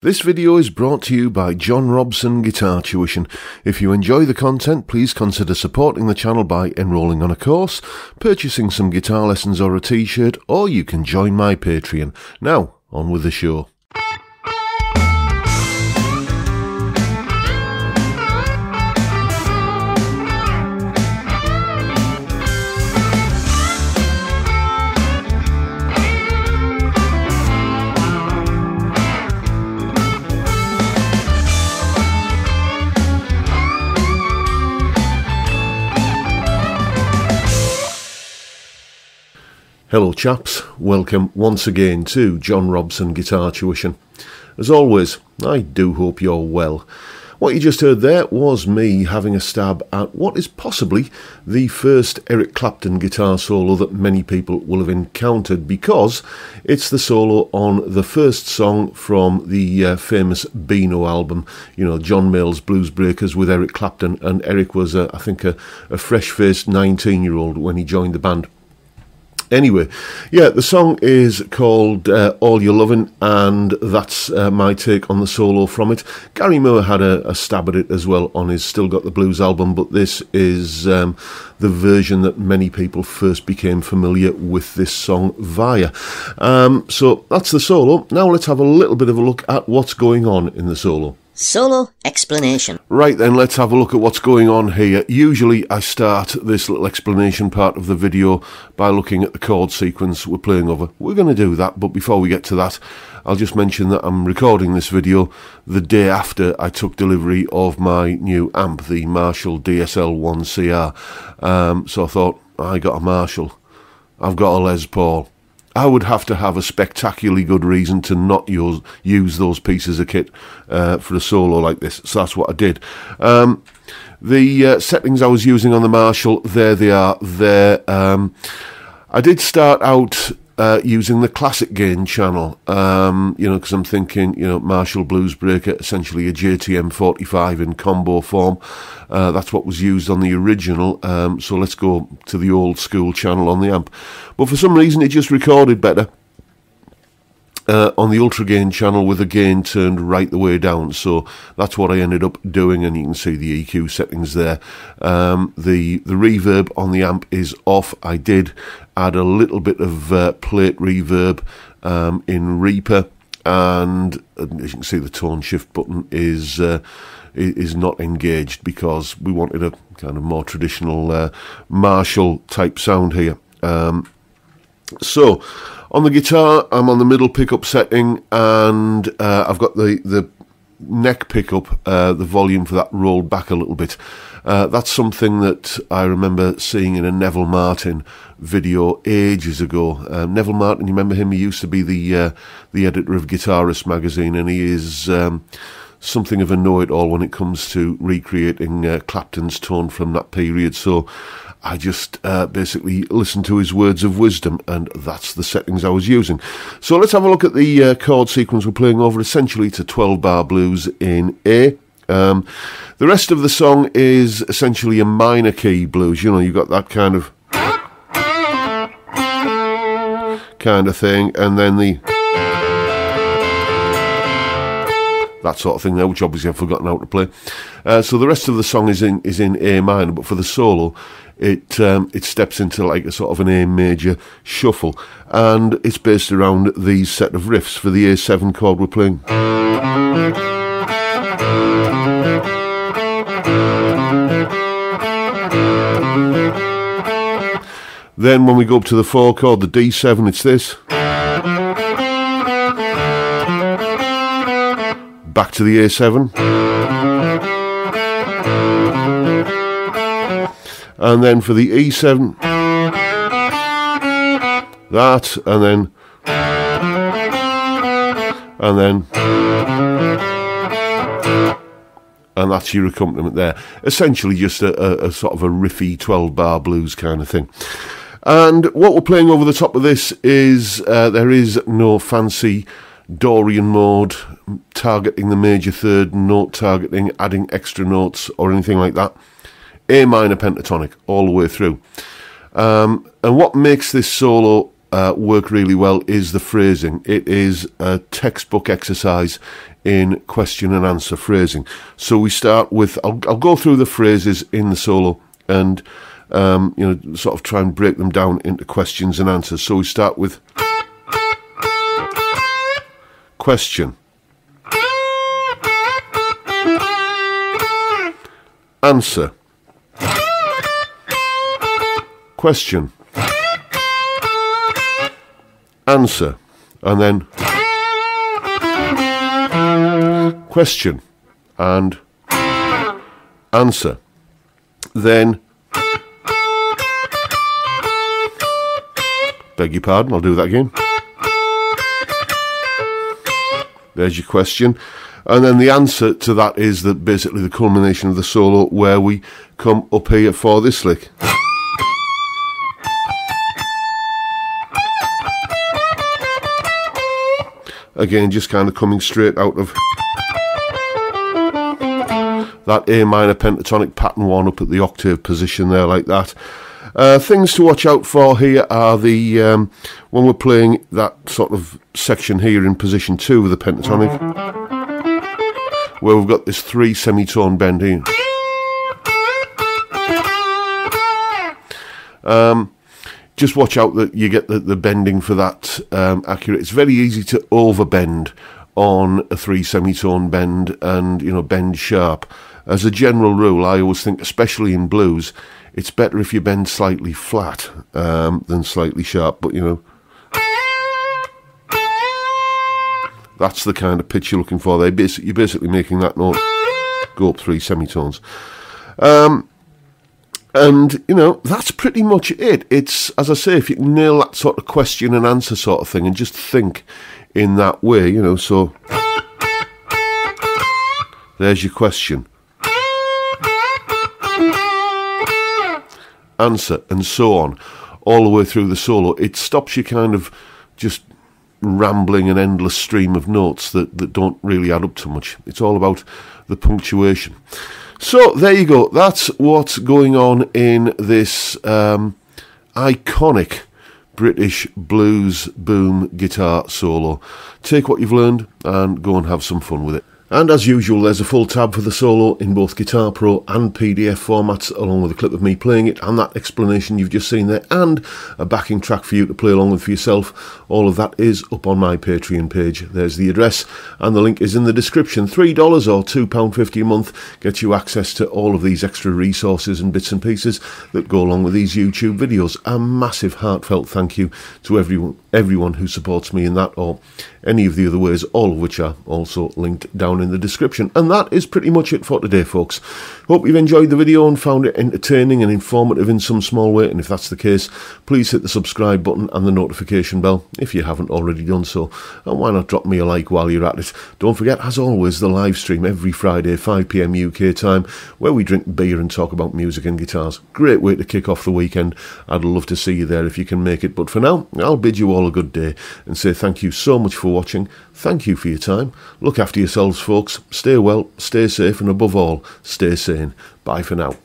This video is brought to you by John Robson Guitar Tuition. If you enjoy the content, please consider supporting the channel by enrolling on a course, purchasing some guitar lessons or a t-shirt, or you can join my Patreon. Now, on with the show. Hello chaps, welcome once again to John Robson Guitar Tuition. As always, I do hope you're well. What you just heard there was me having a stab at what is possibly the first Eric Clapton guitar solo that many people will have encountered, because it's the solo on the first song from the famous Beano album, you know, John Mayall's Blues Breakers with Eric Clapton, and Eric was, I think, a fresh-faced 19-year-old when he joined the band. Anyway, yeah, the song is called All Your Lovin', and that's my take on the solo from it. Gary Moore had a stab at it as well on his Still Got the Blues album, but this is the version that many people first became familiar with this song via. So that's the solo. Now let's have a little bit of a look at what's going on in the solo. Solo explanation. Right then, let's have a look at what's going on here. Usually I start this little explanation part of the video by looking at the chord sequence we're playing over. We're going to do that, but before we get to that, I'll just mention that I'm recording this video the day after I took delivery of my new amp, the Marshall DSL-1CR. So I thought, I got a Marshall, I've got a Les Paul. I would have to have a spectacularly good reason to not use those pieces of kit for a solo like this, so that's what I did. The settings I was using on the Marshall, there they are there. I did start out using the classic gain channel, you know, because I'm thinking, you know, Marshall Blues Breaker, essentially a JTM 45 in combo form. That's what was used on the original, so let's go to the old school channel on the amp. But for some reason it just recorded better on the ultra gain channel with the gain turned right the way down, so that's what I ended up doing, and you can see the EQ settings there. The reverb on the amp is off. I did add a little bit of plate reverb in Reaper, and as you can see the tone shift button is not engaged because we wanted a kind of more traditional Marshall type sound here. So on the guitar, I'm on the middle pickup setting, and I've got the neck pickup, the volume for that rolled back a little bit. That's something that I remember seeing in a Neville Martin video ages ago. Neville Martin, you remember him? He used to be the editor of Guitarist magazine, and he is something of a know-it-all when it comes to recreating Clapton's tone from that period. So I just basically listened to his words of wisdom, and that's the settings I was using. So let's have a look at the chord sequence we're playing over. Essentially, it's a 12-bar blues in A. The rest of the song is essentially a minor key blues. You know, you've got that kind of thing, and then that sort of thing there, which obviously I've forgotten how to play. So the rest of the song is in A minor, but for the solo, it steps into like a sort of an A major shuffle, and it's based around these set of riffs. For the A7 chord we're playing, then when we go up to the 4 chord, the D7, it's this. Back to the A7, and then for the E7, that, and that's your accompaniment there. Essentially just a sort of a riffy 12-bar blues kind of thing. And what we're playing over the top of this is there is no fancy Dorian mode, targeting the major third, note targeting, adding extra notes or anything like that. A minor pentatonic all the way through. And what makes this solo work really well is the phrasing. It is a textbook exercise in question and answer phrasing. So we start with, I'll go through the phrases in the solo and sort of try and break them down into questions and answers. So we start with question, answer, question, answer, and then question and answer. Then, beg your pardon, I'll do that again. There's your question. And then the answer to that is that basically the culmination of the solo where we come up here for this lick. Again, just kind of coming straight out of that A minor pentatonic pattern 1 up at the octave position there, like that. Things to watch out for here are the when we're playing that sort of section here in position 2 of the pentatonic, where we've got this 3 semitone bend here. Just watch out that you get the bending for that accurate. It's very easy to overbend on a 3 semitone bend and, bend sharp. As a general rule, I always think, especially in blues, it's better if you bend slightly flat than slightly sharp. But, that's the kind of pitch you're looking for there. You're basically making that note go up 3 semitones. And, that's pretty much it. It's, as I say, if you can nail that sort of question and answer sort of thing and just think in that way, so there's your question, answer, and so on, all the way through the solo. It stops you kind of just rambling an endless stream of notes that don't really add up to much. It's all about the punctuation. So there you go. That's what's going on in this iconic British blues boom guitar solo. Take what you've learned and go and have some fun with it. And as usual, there's a full tab for the solo in both Guitar Pro and PDF formats, along with a clip of me playing it and that explanation you've just seen there, and a backing track for you to play along with for yourself. All of that is up on my Patreon page. There's the address, and the link is in the description. $3 or £2.50 a month gets you access to all of these extra resources and bits and pieces that go along with these YouTube videos. A massive heartfelt thank you to everyone who supports me in that or any of the other ways, all of which are also linked down in the description. And that is pretty much it for today, folks. Hope you've enjoyed the video and found it entertaining and informative in some small way, and if that's the case, please hit the subscribe button and the notification bell if you haven't already done so, and why not drop me a like while you're at it. Don't forget, as always, the live stream every Friday 5 PM UK time, where we drink beer and talk about music and guitars. Great way to kick off the weekend. I'd love to see you there if you can make it, but for now, I'll bid you all a good day and say thank you so much for watching. Thank you for your time. Look after yourselves, folks. Stay well, stay safe, and above all, stay sane. Bye for now.